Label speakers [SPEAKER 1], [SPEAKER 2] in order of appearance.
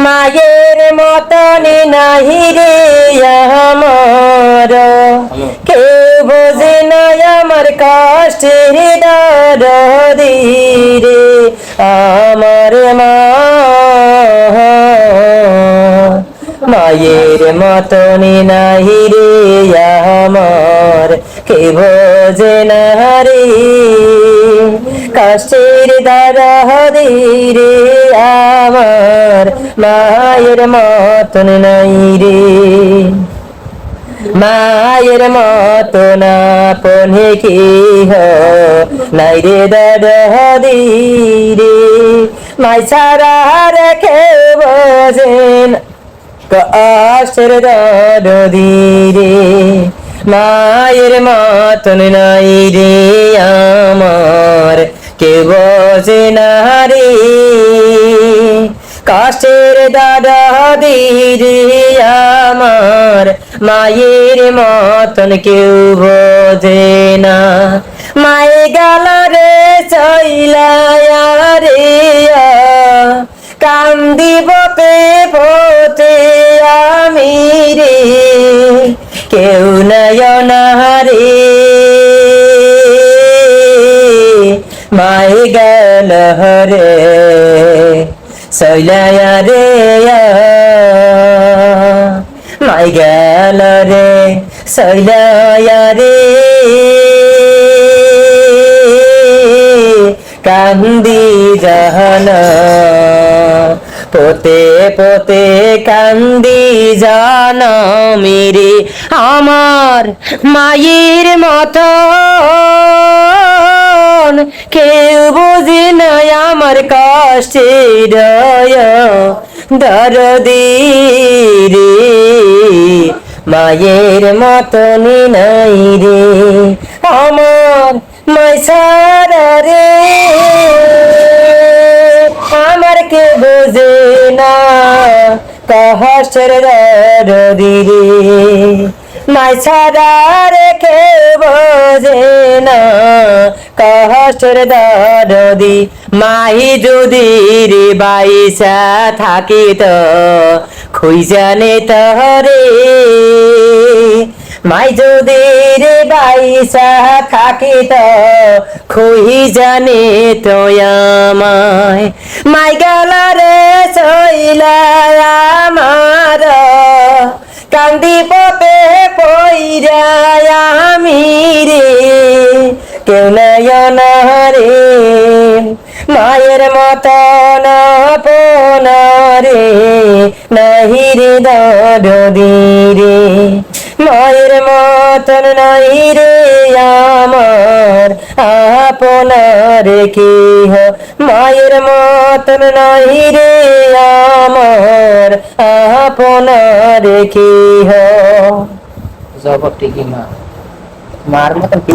[SPEAKER 1] মায়ের মতনে নাহি রে আমার, কেউ বোঝে না আমার কষ্টের দরদি রে আমার মা। মায়ের মতনে নাহি রে আমার, কে বোঝে না রে কষ্টের দরদি রে আমার, মায়ের মতন নাই রে। মায়ের মতন আপনে কেহ নাই রে দরদি রে, মাই ছাড়া রেখে বোঝেন কষ্টের দরদি রে, মায়ের মতন নাই রে আমার, কে বোঝে না রে কষ্টের দরদি রে আমার, মায়ের মতন কেউ বোঝে না। মায়ে গেল রে চইলা রে কান্দিব পে পথে আমি রে, কেউ নয়ন রে মায়ে গেল রে চইলা রে মাই গেল রে চইলা রে কান্দি জাহানা পোতে পোতে কান্দি জানা মেরে আমার মায়ের মতন কেউ বোঝে না আমার কষ্টের দরদি রে, মায়ের মতন নাই রে আমার মাই ছাড়া রে আমার কে বোঝে না কষ্টের দরদি রে, মাই ছাড়া রেখে বোঝে না কষ্টের দরদি। মাহি যদি রে বাইসা থাকি তো খুঁজানে তহরে, মাই যদি রে বাইসা থাকি তো খুই জানে তো আমায়, মাই গেল রে চইলা আমার কান্দি পপে পইরা আমি রে, কেউ নয়ন রে মায়ের মতন আপন রে নাহি রে দরদি রে, মায়ের মতন নাই রে আমার আপনার কেহ, মায়ের মতন নাই রে আমার আপনার কেহ। জবাব ঠিকই মা, মার মতন কি